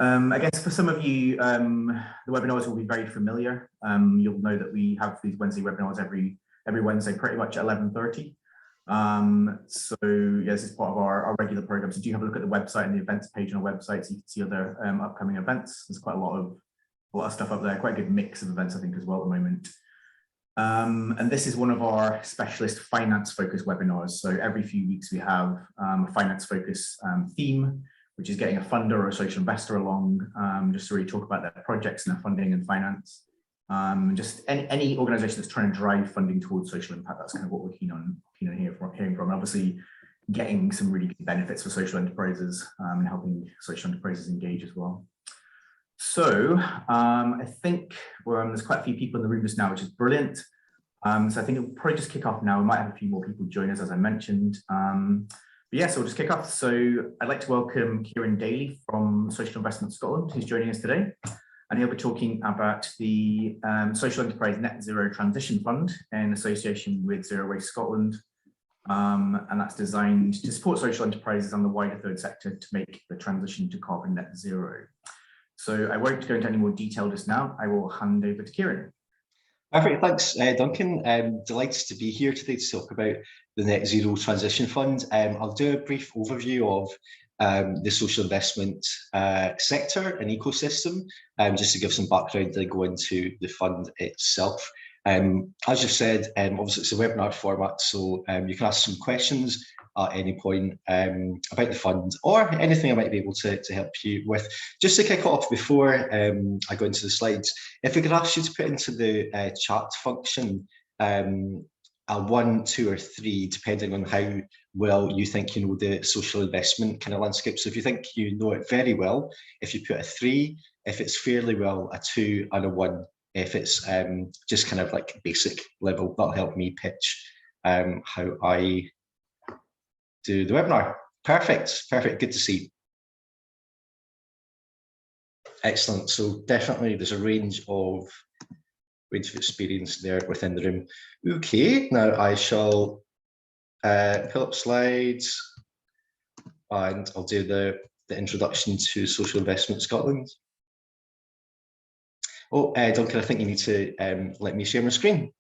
I guess for some of you, the webinars will be very familiar. You'll know that we have these Wednesday webinars every Wednesday, pretty much at 11:30. So yeah, this is part of our regular program. So do have a look at the website and the events page on our website, so you can see other upcoming events. There's quite a lot of stuff up there. Quite a good mix of events, I think, as well at the moment. And this is one of our specialist finance-focused webinars. So every few weeks we have a finance-focused theme, which is getting a funder or a social investor along, just to really talk about their projects and their funding and finance. Just any organization that's trying to drive funding towards social impact, that's kind of what we're keen on hearing from. And obviously getting some really good benefits for social enterprises and helping social enterprises engage as well. So I think there's quite a few people in the room just now, which is brilliant. So I think it'll probably just kick off now. We might have a few more people join us, as I mentioned. But yeah, so we'll just kick off. So I'd like to welcome Kieran Daly from Social Investment Scotland, who's joining us today. And he'll be talking about the Social Enterprise Net Zero Transition Fund in association with Zero Waste Scotland. And that's designed to support social enterprises and the wider third sector to make the transition to carbon net zero. So I won't go into any more detail just now. I will hand over to Kieran. Perfect, thanks Duncan. Delighted to be here today to talk about the Net Zero Transition Fund. I'll do a brief overview of the social investment sector and ecosystem, just to give some background and go into the fund itself. As you've said, obviously it's a webinar format, so you can ask some questions at any point about the fund or anything I might be able to help you with. Just to kick off before I go into the slides, if we could ask you to put into the chat function a 1, 2 or 3, depending on how well you think you know the social investment kind of landscape. So if you think you know it very well, if you put a 3, if it's fairly well, a 2 and a 1. If it's just kind of like basic level, that'll help me pitch how I do the webinar. Perfect, good to see. Excellent, so definitely there's a range of experience there within the room. Okay, now I shall pull up slides and I'll do the introduction to Social Investment Scotland. Oh, Duncan, I think you need to let me share my screen.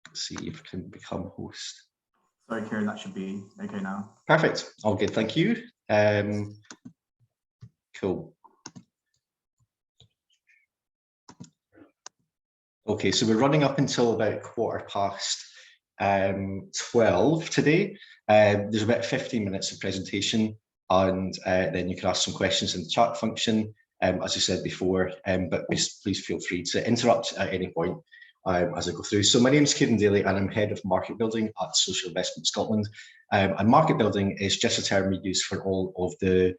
Let's see if I can become host. Sorry, Kieran, that should be okay now. Perfect, all good, thank you. Cool. Okay, so we're running up until about 12:15 today. There's about 15 minutes of presentation, and then you can ask some questions in the chat function, as I said before, but please feel free to interrupt at any point as I go through. So my name is Kieran Daly and I'm Head of Market Building at Social Investment Scotland. And market building is just a term we use for all of the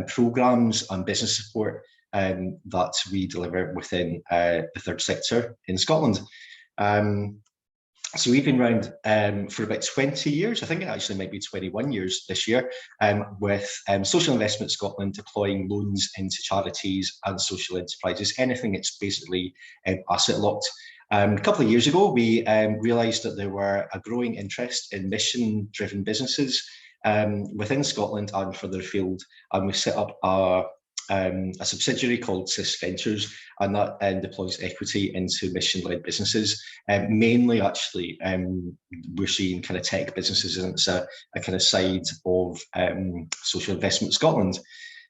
programmes and business support that we deliver within the third sector in Scotland. So we've been around for about 20 years, I think it actually might be 21 years this year, with Social Investment Scotland deploying loans into charities and social enterprises, anything that's basically asset locked. A couple of years ago, we realised that there were a growing interest in mission-driven businesses within Scotland and further afield, and we set up a subsidiary called SIS Ventures, and that deploys equity into mission-led businesses. Mainly, actually, we're seeing kind of tech businesses, and it's a kind of side of Social Investment Scotland.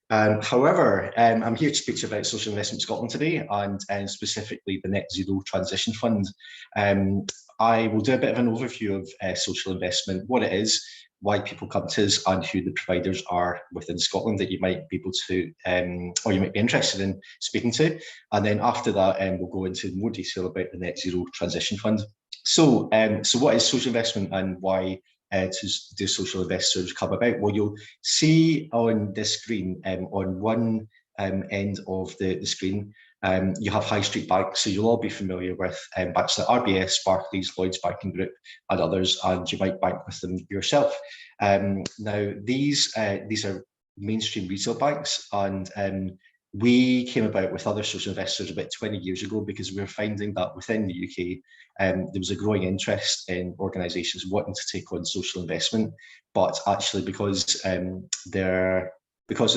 However, I'm here to speak to you about Social Investment Scotland today, and specifically the Net Zero Transition Fund. I will do a bit of an overview of social investment, what it is, why people come to us, and who the providers are within Scotland that you might be able to, or you might be interested in speaking to. And then after that, we'll go into more detail about the Net Zero Transition Fund. So, what is social investment and why do social investors come about? Well, you'll see on this screen, on one end of the screen, you have high street banks, so you'll all be familiar with banks like RBS, Barclays, Lloyds Banking Group and others, and you might bank with them yourself. Now these are mainstream retail banks, and We came about with other social investors about 20 years ago because we were finding that within the UK, there was a growing interest in organisations wanting to take on social investment, but actually because the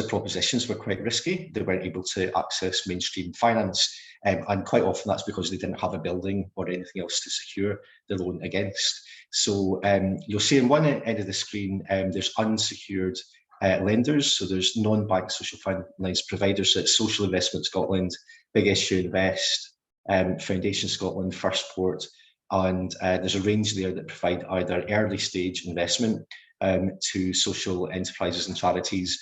propositions were quite risky, they weren't able to access mainstream finance. And quite often that's because they didn't have a building or anything else to secure the loan against. So you'll see on one end of the screen, there's unsecured lenders. So there's non-bank social finance providers, so it's Social Investment Scotland, Big Issue Invest, Foundation Scotland, First Port, and there's a range there that provide either early stage investment to social enterprises and charities,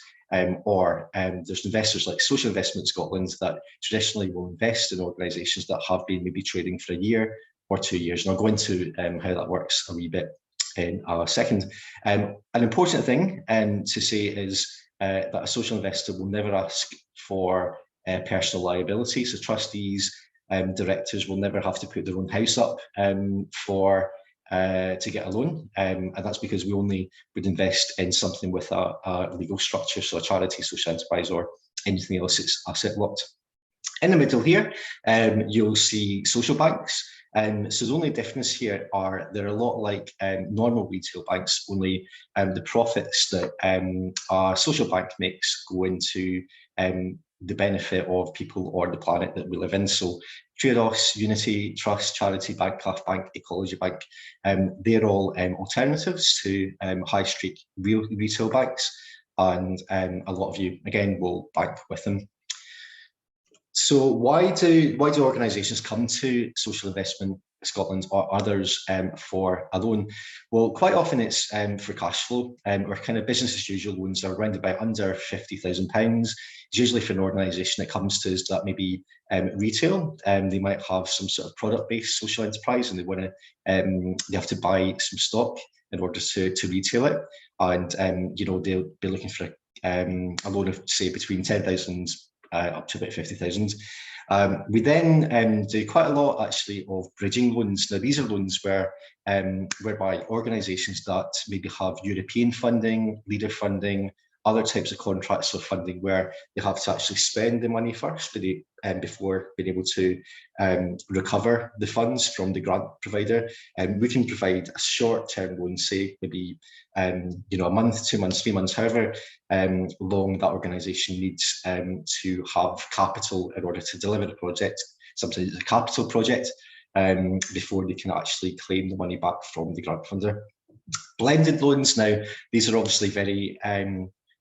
or there's investors like Social Investment Scotland that traditionally will invest in organisations that have been maybe trading for a year or 2 years. And I'll go into how that works a wee bit in a second. An important thing to say is that a social investor will never ask for personal liability. So trustees, directors will never have to put their own house up to get a loan, and that's because we only would invest in something with a legal structure, so a charity, social enterprise, or anything else that's asset locked. In the middle here, you'll see social banks. So the only difference here are they're a lot like normal retail banks, only the profits that a social bank makes go into the benefit of people or the planet that we live in. So Triodos, Unity, Trust, Charity Bank, Calf Bank, Ecology Bank, they're all alternatives to high street retail banks, and a lot of you, again, will bank with them. So why do organisations come to Social Investment Scotland or others for a loan? Well, quite often it's for cash flow, or kind of business as usual loans are around about under £50,000. It's usually for an organisation that comes to us that maybe retail, they might have some sort of product-based social enterprise, and they want to they have to buy some stock in order to retail it, and you know, they'll be looking for a loan of say between 10,000 up to about 50,000. We then do quite a lot actually of bridging loans. Now these are loans where whereby organisations that maybe have European funding, leader funding, other types of contracts or funding where they have to actually spend the money first before being able to recover the funds from the grant provider. And we can provide a short-term loan, say maybe you know, a month, 2 months, 3 months, however long that organisation needs to have capital in order to deliver the project. Sometimes it's a capital project before they can actually claim the money back from the grant funder. Blended loans, now these are obviously very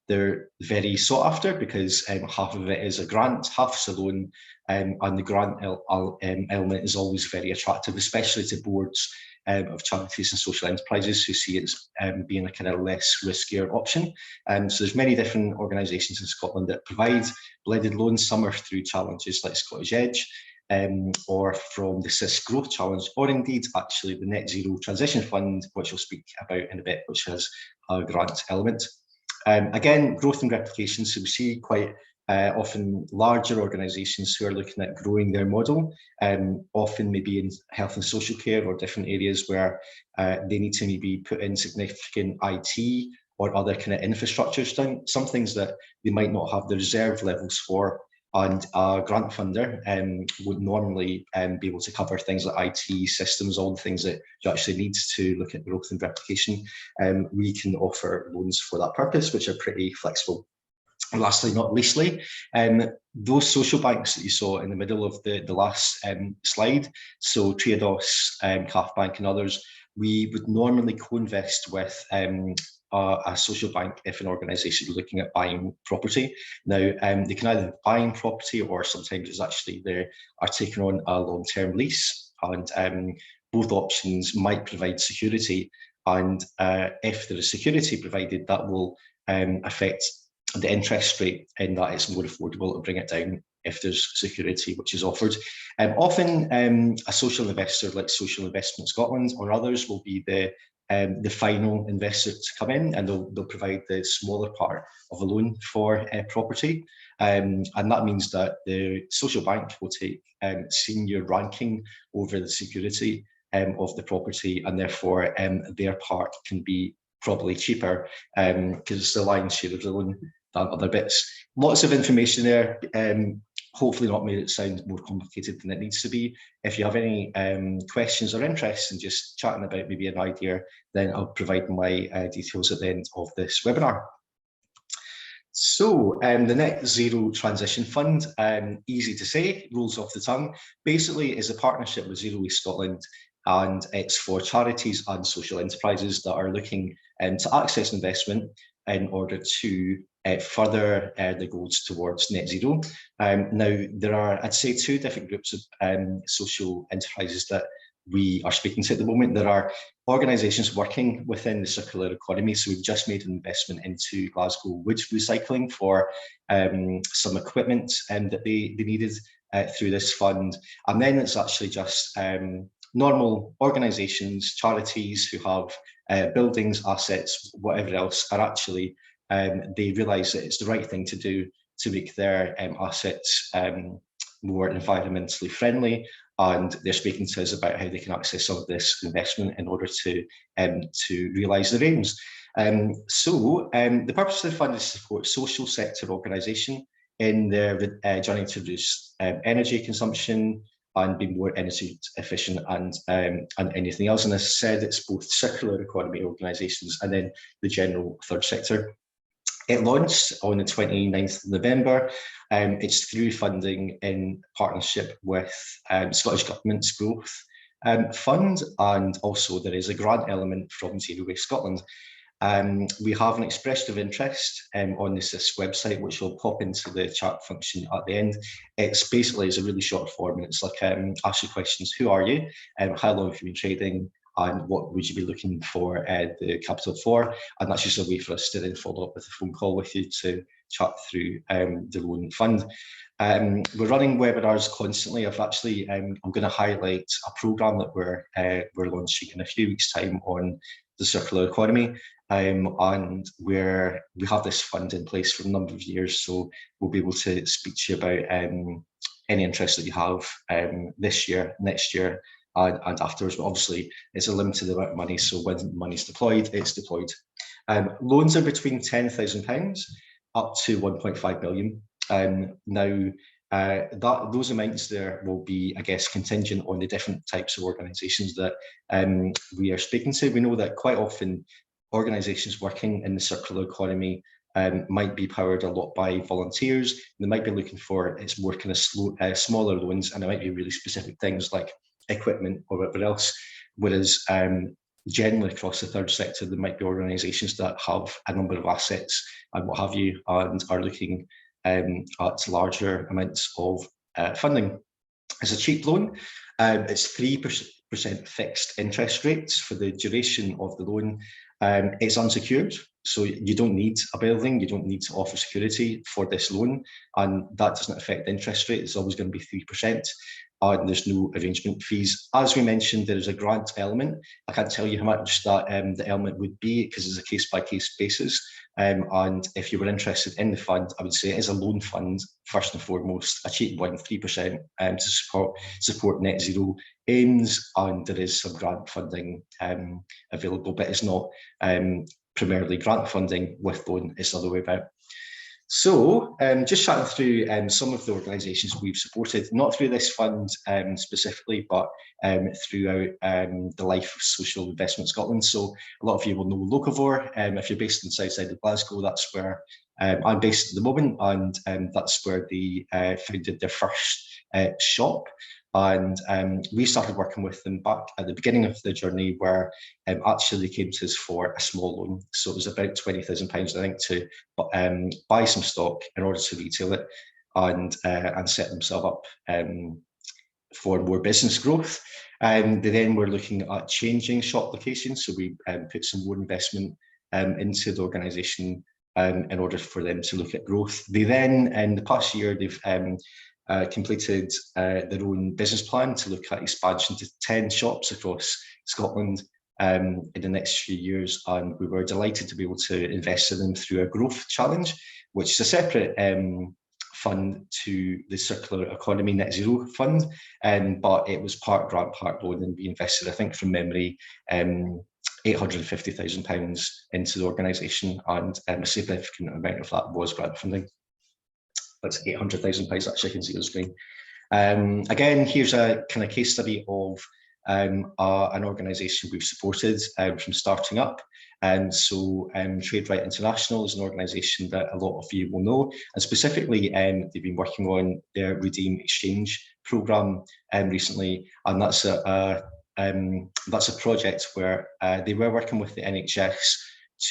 they're very sought after because half of it is a grant, half is a loan, and the grant element is always very attractive, especially to boards of charities and social enterprises who see it as being a kind of less riskier option. So there's many different organisations in Scotland that provide blended loans. Some are through challenges like Scottish Edge, or from the CIS Growth Challenge, or indeed actually the Net Zero Transition Fund, which we'll speak about in a bit, which has a grant element. Again, growth and replication, so we see quite often larger organisations who are looking at growing their model, often maybe in health and social care or different areas where they need to maybe put in significant IT or other kind of infrastructures, some things that they might not have the reserve levels for, and a grant funder would normally be able to cover things like IT systems, all the things that you actually need to look at growth and replication. We can offer loans for that purpose, which are pretty flexible. And lastly, not leastly, those social banks that you saw in the middle of the last slide, so Triodos, Calf Bank and others, we would normally co-invest with a social bank if an organisation is looking at buying property. Now, they can either be buying property, or sometimes it's actually they are taking on a long-term lease, and both options might provide security. And if there is security provided, that will affect the interest rate, in that it's more affordable to bring it down if there's security which is offered. Often a social investor like Social Investment Scotland or others will be the final investor to come in, and they'll provide the smaller part of a loan for property. And that means that the social bank will take senior ranking over the security of the property, and therefore their part can be probably cheaper because it's the lion's share of the loan. other bits. Lots of information there. Hopefully not made it sound more complicated than it needs to be. If you have any questions or interests in just chatting about maybe an idea, then I'll provide my details at the end of this webinar. So the Net Zero Transition Fund, easy to say, rolls off the tongue, basically is a partnership with Zero Waste Scotland, and it's for charities and social enterprises that are looking to access investment in order to further the goals towards net zero. Now, there are, I'd say, two different groups of social enterprises that we are speaking to at the moment. There are organisations working within the circular economy. So we've just made an investment into Glasgow wood recycling for some equipment that they needed through this fund. And then it's actually just normal organisations, charities who have buildings, assets, whatever else, are actually, they realise that it's the right thing to do to make their assets more environmentally friendly, and they're speaking to us about how they can access some of this investment in order to realise their aims. The purpose of the fund is to support social sector organisation in their journey to reduce energy consumption and be more energy efficient and anything else. And as I said, it's both circular economy organisations and then the general third sector. It launched on the 29th of November. It's through funding in partnership with Scottish Government's Growth Fund, and also there is a grant element from Zero Waste Scotland. We have an expression of interest on this website, which will pop into the chat function at the end. It's basically a really short form, and it's like ask you questions: who are you? How long have you been trading? And what would you be looking for the capital for? And that's just a way for us to then follow up with a phone call with you to chat through the loan fund. We're running webinars constantly. I'm going to highlight a programme that we're launching in a few weeks' time on the circular economy. And we have this fund in place for a number of years, so we'll be able to speak to you about any interest that you have this year, next year, and afterwards. But obviously it's a limited amount of money, so when money's deployed, it's deployed. Loans are between £10,000 up to 1.5 million. Those amounts there will be, I guess, contingent on the different types of organisations that we are speaking to. We know that quite often organisations working in the circular economy might be powered a lot by volunteers. They might be looking for more kind of smaller loans, and it might be really specific things like equipment or whatever else. Whereas generally across the third sector, there might be organisations that have a number of assets and what have you, and are looking at larger amounts of funding. It's a cheap loan. It's 3% fixed interest rates for the duration of the loan. It's unsecured, so you don't need a building, you don't need to offer security for this loan, and that doesn't affect the interest rate. It's always going to be 3%. And there's no arrangement fees. As we mentioned, there is a grant element. I can't tell you how much that the element would be, because it's a case-by-case basis. And if you were interested in the fund, I would say it is a loan fund, first and foremost, a cheap one, 3%, to support net zero aims. And there is some grant funding available, but it's not primarily grant funding with loan, it's the other way about. So just chatting through some of the organisations we've supported, not through this fund specifically, but throughout the life of Social Investment Scotland. So a lot of you will know Locavore. If you're based in the south side of Glasgow, that's where I'm based at the moment, and that's where they founded their first shop. And we started working with them back at the beginning of the journey, where actually they came to us for a small loan. So it was about £20,000, I think, to buy some stock in order to retail it and set themselves up for more business growth. They then were looking at changing shop locations. So we put some more investment into the organisation in order for them to look at growth. They then, in the past year, they've completed their own business plan to look at expansion to 10 shops across Scotland in the next few years, and we were delighted to be able to invest in them through a growth challenge, which is a separate fund to the Circular Economy Net Zero Fund, but it was part grant, part loan, and we invested, I think from memory, £850,000 into the organisation, and a significant amount of that was grant funding. That's £800,000 actually, I can see on the screen. Again, here's a kind of case study of an organisation we've supported from starting up. So Trade Right International is an organisation that a lot of you will know, and specifically they've been working on their Redeem Exchange programme recently, and that's a project where they were working with the NHS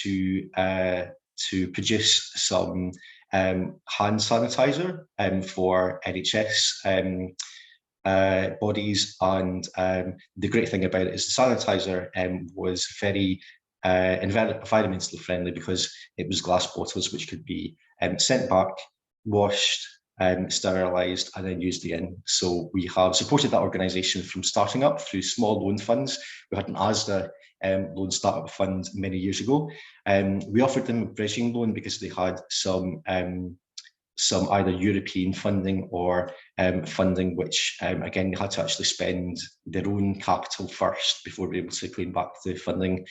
to produce some hand sanitizer for NHS bodies, and the great thing about it is the sanitizer was very environmentally friendly, because it was glass bottles which could be sent back, washed, sterilised, and then used again. So we have supported that organisation from starting up through small loan funds. We had an ASDA loan startup fund many years ago. We offered them a bridging loan because they had some either European funding or funding which, again, they had to actually spend their own capital first before being able to claim back the funding.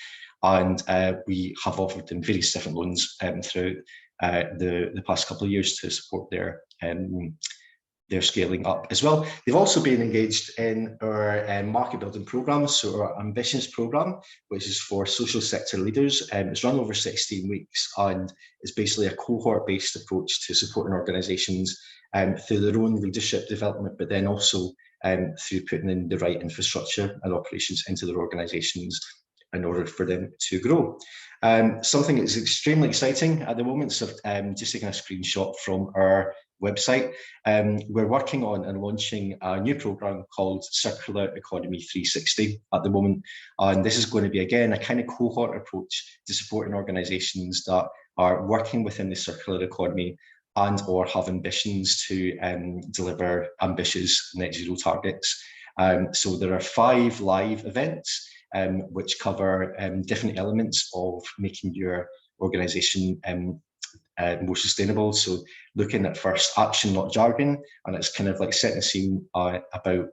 And we have offered them various different loans throughout the past couple of years to support their scaling up as well. They've also been engaged in our market building programme, so our Ambitions programme, which is for social sector leaders. It's run over 16 weeks, and it's basically a cohort-based approach to supporting organisations through their own leadership development, but then also through putting in the right infrastructure and operations into their organisations in order for them to grow. Something that's extremely exciting at the moment, so just taking a screenshot from our website, we're working on and launching a new programme called Circular Economy 360 at the moment, and this is going to be, again, a kind of cohort approach to supporting organisations that are working within the circular economy and or have ambitions to deliver ambitious net zero targets. So there are 5 live events which cover different elements of making your organisation more sustainable. So looking at first action, not jargon, and it's kind of like setting the scene about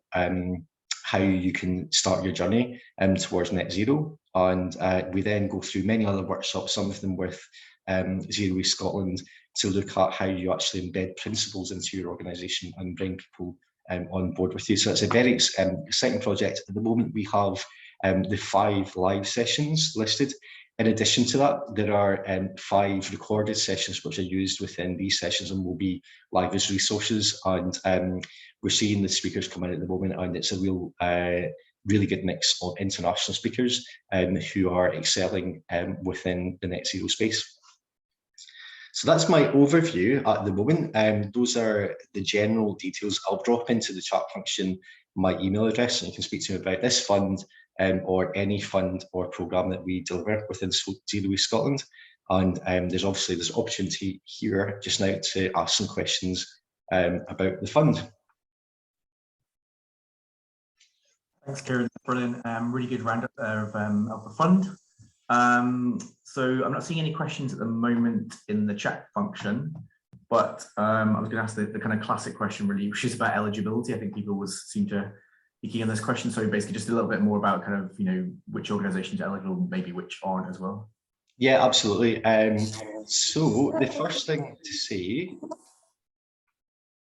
how you can start your journey towards net zero. And we then go through many other workshops, some of them with Zero Waste Scotland, to look at how you actually embed principles into your organisation and bring people on board with you. So it's a very exciting project. At the moment, we have the 5 live sessions listed. In addition to that, there are 5 recorded sessions which are used within these sessions and will be live as resources. And we're seeing the speakers come in at the moment, and it's a real, really good mix of international speakers who are excelling within the net zero space. So that's my overview at the moment. Those are the general details. I'll drop into the chat function my email address, and you can speak to me about this fund or any fund or programme that we deliver within Zero Waste Scotland. And there's obviously this opportunity here just now to ask some questions about the fund. Thanks, Kieran. Brilliant. Really good roundup there of the fund. So I'm not seeing any questions at the moment in the chat function, but I was going to ask the kind of classic question, really, which is about eligibility. I think people seem to be keen on this question. So basically, just a little bit more about kind of, which organisations are eligible, maybe which aren't as well. Yeah, absolutely. So the first thing to say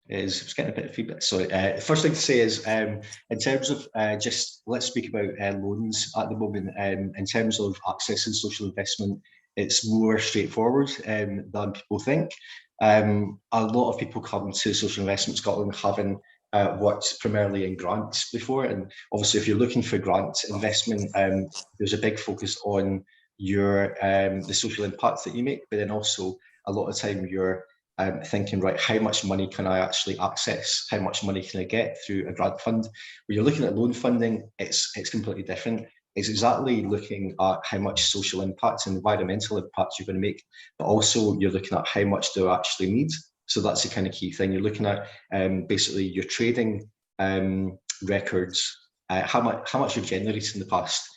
is, I was getting a bit of feedback. So the first thing to say is, in terms of just let's speak about loans at the moment. In terms of accessing social investment, it's more straightforward than people think. A lot of people come to Social Investment Scotland having worked primarily in grants before, and obviously if you're looking for grant investment, there's a big focus on your the social impact that you make, but then also a lot of time you're thinking, right, how much money can I actually access? How much money can I get through a grant fund? When you're looking at loan funding, it's completely different. It's exactly looking at how much social impact and environmental impact you're going to make, but also you're looking at how much do I actually need. So that's the kind of key thing. You're looking at basically your trading records, how much you've generated in the past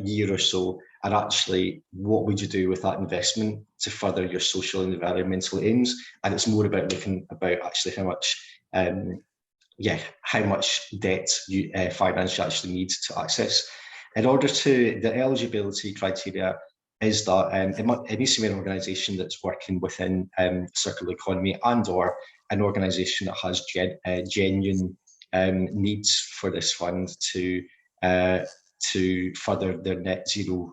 year or so, and actually what would you do with that investment to further your social and environmental aims. And it's more about looking about actually how much debt you finance you actually need to access. in order to, the eligibility criteria is that it needs to be an organisation that's working within circular economy and or an organisation that has genuine needs for this fund to further their net zero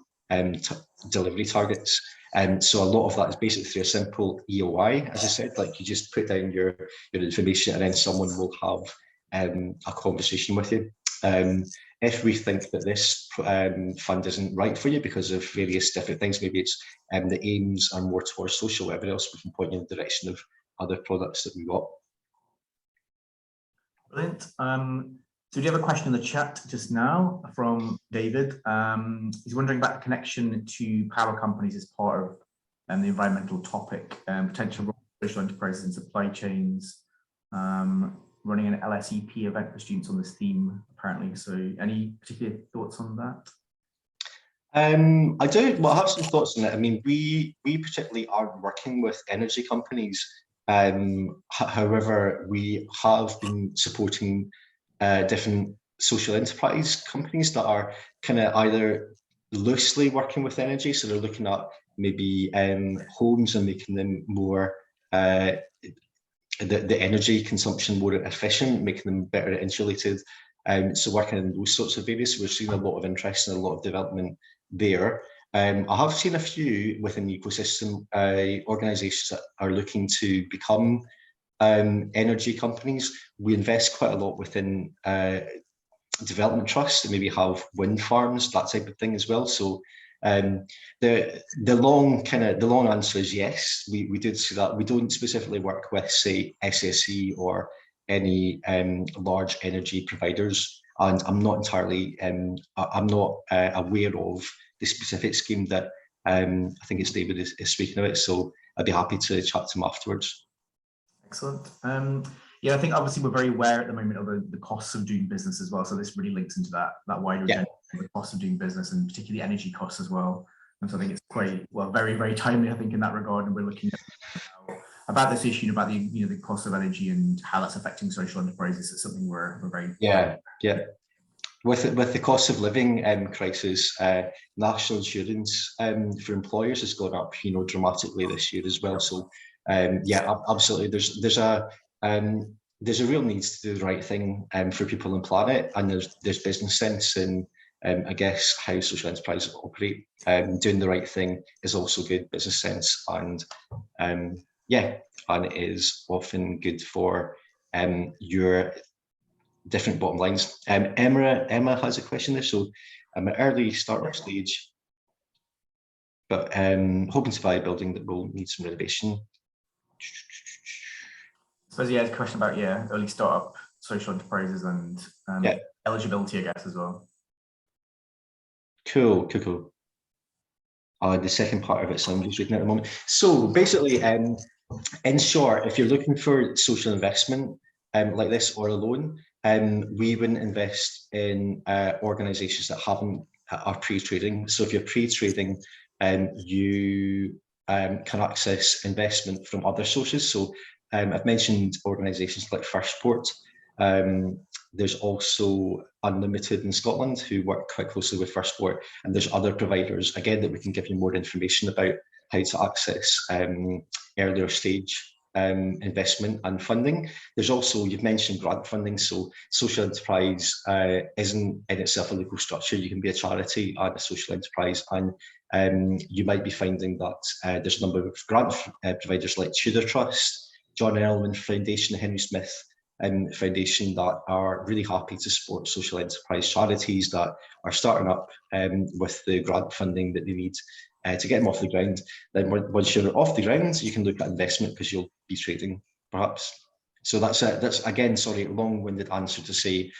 delivery targets. So a lot of that is basically through a simple EOI, as I said, like you just put down your information and then someone will have a conversation with you. If we think that this fund isn't right for you because of various different things, maybe it's the aims are more towards social, whatever else, we can point you in the direction of other products that we've got. Brilliant. So we do have a question in the chat just now from David. He's wondering about the connection to power companies as part of the environmental topic, potential role of social enterprises and supply chains, running an LSEP event for students on this theme, apparently. So any particular thoughts on that? I do. Well, I have some thoughts on it. I mean, we particularly aren't working with energy companies. However, we have been supporting different social enterprise companies that are kind of either loosely working with energy, so they're looking at maybe homes and making them more the energy consumption more efficient, making them better insulated. So working in those sorts of areas, we're seeing a lot of interest and a lot of development there. I have seen a few within the ecosystem organisations that are looking to become energy companies. We invest quite a lot within development trusts that maybe have wind farms, that type of thing as well. So the long answer is yes, we did see that. We don't specifically work with, say, SSE or any large energy providers, and I'm not entirely aware of the specific scheme that I think it's David is speaking about. So I'd be happy to chat to him afterwards. Excellent. Yeah, I think obviously we're very aware at the moment of the costs of doing business as well. So this really links into that wider agenda, the cost of doing business and particularly energy costs as well. And so I think it's quite, well, very, very timely, I think, in that regard. And we're looking at about this issue, about the cost of energy and how that's affecting social enterprises. It's something we're very With the cost of living crisis, national insurance for employers has gone up, dramatically this year as well. So yeah, absolutely. There's a real need to do the right thing for people and planet, and there's business sense in I guess how social enterprises operate. Doing the right thing is also good business sense, and yeah, and it is often good for your different bottom lines. Emma has a question there. So I'm at early startup stage, but hoping to buy a building that will need some renovation. So yeah, a question about early startup social enterprises and eligibility, I guess, as well. Cool. The second part of it, so I'm just reading at the moment. So basically, in short, if you're looking for social investment like this or a loan, we wouldn't invest in organisations that are pre-trading. So if you're pre-trading, you can access investment from other sources. So I've mentioned organisations like Firstport. There's also Unlimited in Scotland, who work quite closely with Firstport, and there's other providers, again, that we can give you more information about how to access earlier stage investment and funding. There's also, you've mentioned grant funding, so social enterprise isn't in itself a legal structure. You can be a charity and a social enterprise, and you might be finding that there's a number of grant providers like Tudor Trust, John Elwyn Foundation, Henry Smith Foundation that are really happy to support social enterprise charities that are starting up with the grant funding that they need to get them off the ground. Then once you're off the ground, you can look at investment because you'll be trading, perhaps. So that's again, sorry, long-winded answer to say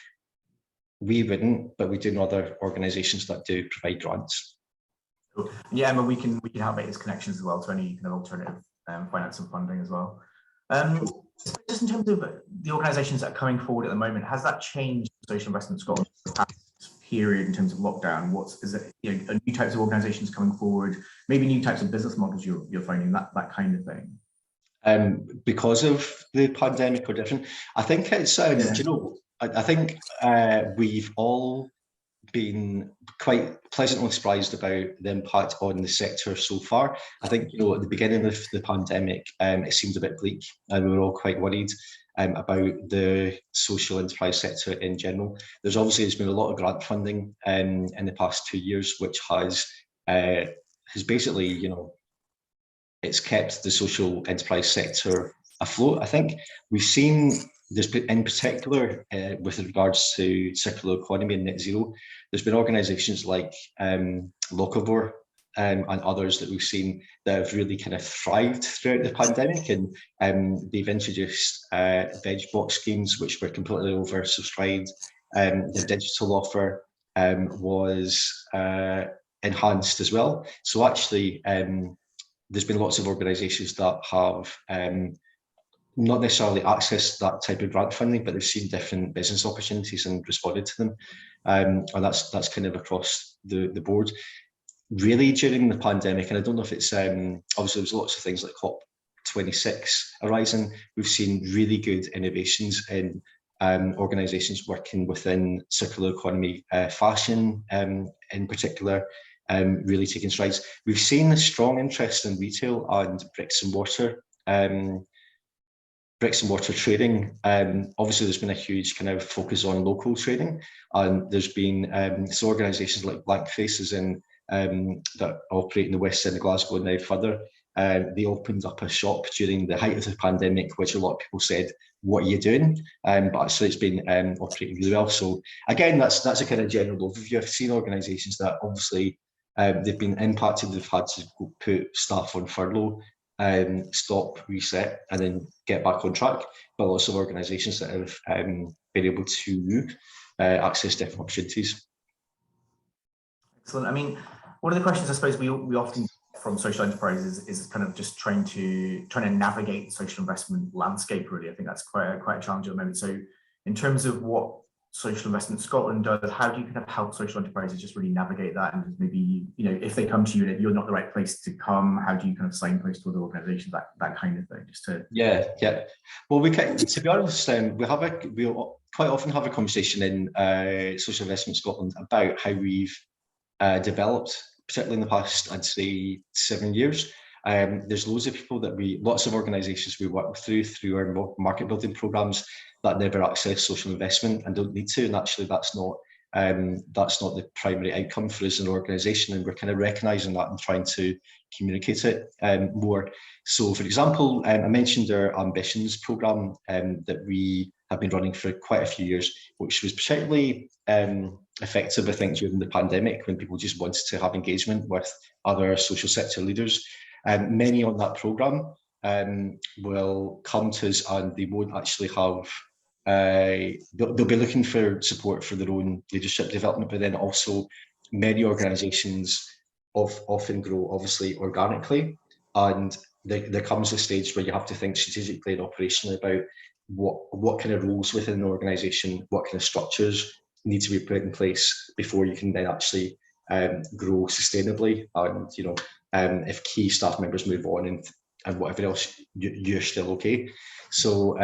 we wouldn't, but we do know other organisations that do provide grants. Cool. Yeah, but we can help make these connections as well to any kind of alternative finance and funding as well. Just in terms of the organisations that are coming forward at the moment, has that changed social investment Scotland in the past period in terms of lockdown? Is it new types of organisations coming forward, maybe new types of business models you're finding, that kind of thing? Because of the pandemic or different, I think it's I think we've all been quite pleasantly surprised about the impact on the sector so far. I think, you know, at the beginning of the pandemic, it seemed a bit bleak, and we were all quite worried about the social enterprise sector in general. There's been a lot of grant funding in the past 2 years, which has basically, you know, it's kept the social enterprise sector afloat. I think we've seen there's been, in particular, with regards to circular economy and net zero, there's been organisations like Locavore and others that we've seen that have really kind of thrived throughout the pandemic, and they've introduced veg box schemes which were completely oversubscribed. The digital offer was enhanced as well. So actually, there's been lots of organisations that have not necessarily accessed that type of grant funding, but they've seen different business opportunities and responded to them. And that's kind of across the board. Really, during the pandemic, and I don't know if it's, obviously there's lots of things like COP26 arising, we've seen really good innovations in organisations working within circular economy, fashion in particular, really taking strides. We've seen a strong interest in retail and bricks and mortar trading. Obviously, there's been a huge kind of focus on local trading, and there's been some organisations like Blank Faces that operate in the west end of Glasgow and now further. They opened up a shop during the height of the pandemic, which a lot of people said, "What are you doing?" But actually, it's been operating really well. So again, that's a kind of general overview. I've seen organisations that obviously they've been impacted. They've had to put staff on furlough, stop, reset, and then get back on track. But lots of organisations that have been able to access different opportunities. Excellent. I mean, one of the questions I suppose we often get from social enterprises is kind of just trying to navigate the social investment landscape. Really, I think that's quite a challenge at the moment. So, in terms of what Social Investment Scotland does, how do you kind of help social enterprises just really navigate that? And maybe, you know, if they come to you and you're not the right place to come, how do you kind of signpost to other organisations, that kind of thing? Just to Well, we can, to be honest, we quite often have a conversation in Social Investment Scotland about how we've developed, particularly in the past, I'd say 7 years. There's loads of people lots of organisations we work through our market building programmes that never access social investment and don't need to, and actually that's not the primary outcome for us as an organisation, and we're kind of recognising that and trying to communicate it more. So, for example, I mentioned our Ambitions programme that we have been running for quite a few years, which was particularly effective, I think, during the pandemic when people just wanted to have engagement with other social sector leaders. Many on that programme will come to us and they won't actually have, they'll be looking for support for their own leadership development, but then also many organisations often grow obviously organically, and there comes a stage where you have to think strategically and operationally about what kind of roles within an organisation, what kind of structures need to be put in place before you can then actually grow sustainably. And you know, if key staff members move on and whatever else, you're still okay. So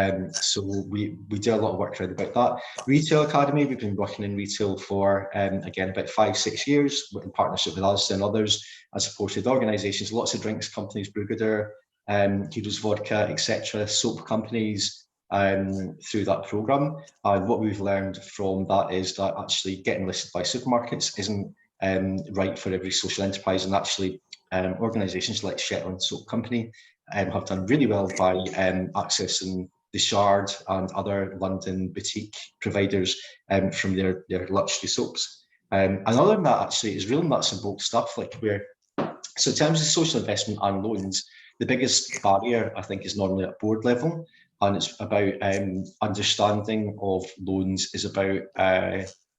we do a lot of work around about that. Retail Academy, we've been working in retail for again about 5-6 years in partnership with us and others, and supported organisations, lots of drinks companies, Brugger, Heroes Vodka, etc., soap companies, through that programme. And what we've learned from that is that actually getting listed by supermarkets isn't right for every social enterprise, and actually organisations like Shetland Soap Company have done really well by accessing the Shard and other London boutique providers from their luxury soaps. And other than that, actually, is real nuts and bolts stuff. So in terms of social investment and loans, the biggest barrier, I think, is normally at board level, and it's about understanding of loans is about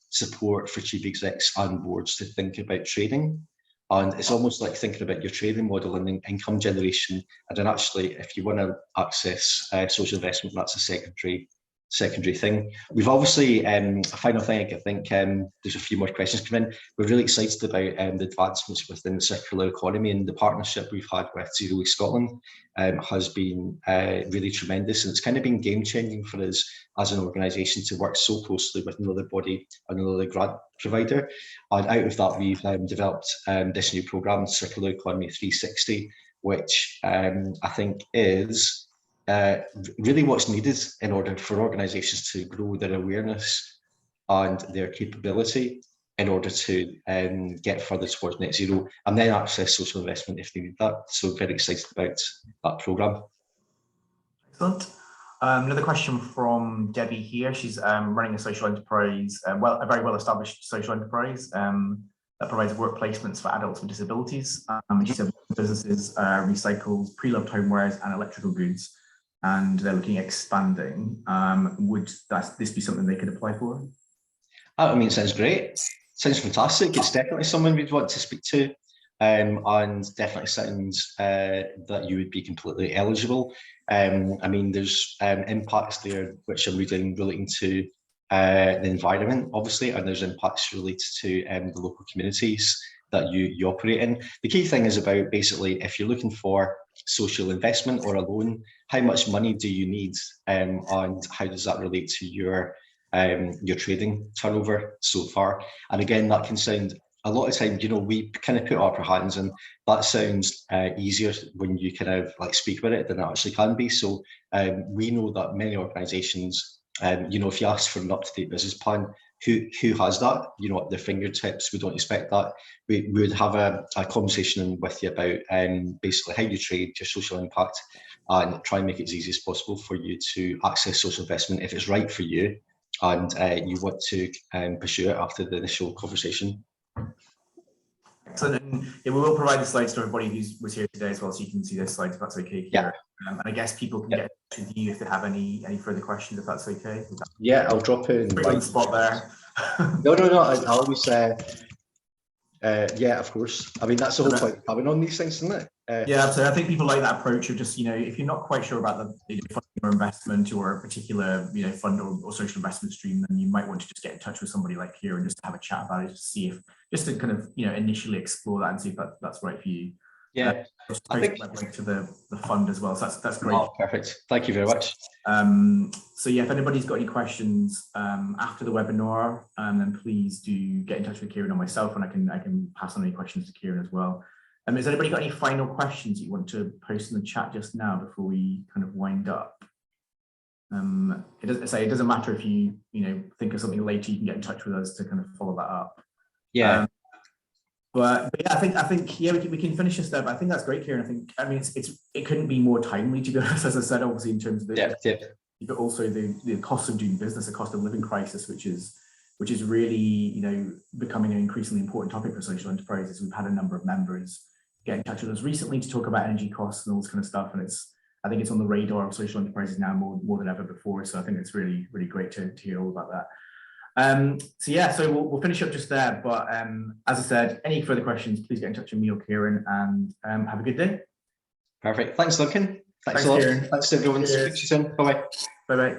support for chief execs and boards to think about trading. And it's almost like thinking about your trading model and income generation. And then actually, if you want to access social investment, that's a secondary secondary thing. We've obviously, a final thing, I think there's a few more questions come in. We're really excited about the advancements within the circular economy, and the partnership we've had with Zero Waste Scotland has been really tremendous, and it's kind of been game changing for us as an organisation to work so closely with another body, another grant provider. And out of that, we've developed this new programme, Circular Economy 360, which I think is really what's needed in order for organisations to grow their awareness and their capability in order to get further towards net zero, and then access social investment if they need that. So very excited about that programme. Excellent. Another question from Debbie here. She's running a social enterprise, a very well-established social enterprise that provides work placements for adults with disabilities. She said businesses recycle pre-loved homewares and electrical goods, and they're looking at expanding. Would this be something they could apply for? I mean, it sounds great. Sounds fantastic. It's definitely someone we'd want to speak to, and definitely sounds that you would be completely eligible. I mean, there's impacts there which I'm reading relating to the environment, obviously, and there's impacts related to the local communities that you operate in. The key thing is about basically, if you're looking for social investment or a loan, how much money do you need, and how does that relate to your trading turnover so far? And again, that can sound, a lot of times, you know, we kind of put up our hands, and that sounds easier when you kind of like speak about it than it actually can be. So we know that many organisations, you know, if you ask for an up-to-date business plan, who has that, you know, at their fingertips? We don't expect that. We would have a conversation with you about basically how you trade, your social impact, and try and make it as easy as possible for you to access social investment if it's right for you and you want to pursue it after the initial conversation. Excellent. And we will provide the slides to everybody who was here today as well, so you can see those slides if that's okay. Yeah. And I guess people can get in touch with you if they have any further questions, if that's okay. Yeah, I'll drop in. Right on the spot there. No. I always yeah, of course. I mean, that's the whole point of having on these things, isn't it? Yeah, so I think people like that approach of just, you know, if you're not quite sure about the funding or investment or a particular, you know, fund or social investment stream, then you might want to just get in touch with somebody like Kieran just to have a chat about it, to see if, just to kind of, you know, initially explore that and see if that's right for you. Yeah, I think link to the fund as well. So that's great. Oh, perfect. Thank you very much. So yeah, if anybody's got any questions after the webinar, then please do get in touch with Kieran or myself, and I can pass on any questions to Kieran as well. Has anybody got any final questions you want to post in the chat just now before we kind of wind up? It doesn't matter if you think of something later. You can get in touch with us to kind of follow that up. Yeah. But yeah, I think yeah, we can finish this there. But I think that's great, Kieran. I mean it couldn't be more timely, to be honest. As I said, obviously in terms of the but also the cost of doing business, the cost of living crisis, which is really becoming an increasingly important topic for social enterprises. We've had a number of members get in touch with us recently to talk about energy costs and all this kind of stuff, and I think it's on the radar of social enterprises now more than ever before. So I think it's really great to hear all about that. So yeah, so we'll finish up just there. But as I said, any further questions, please get in touch with me or Kieran, and have a good day. Perfect. Thanks, Duncan. Thanks a lot. Kieran. Thanks everyone. Speak to you soon. Bye bye. Bye bye.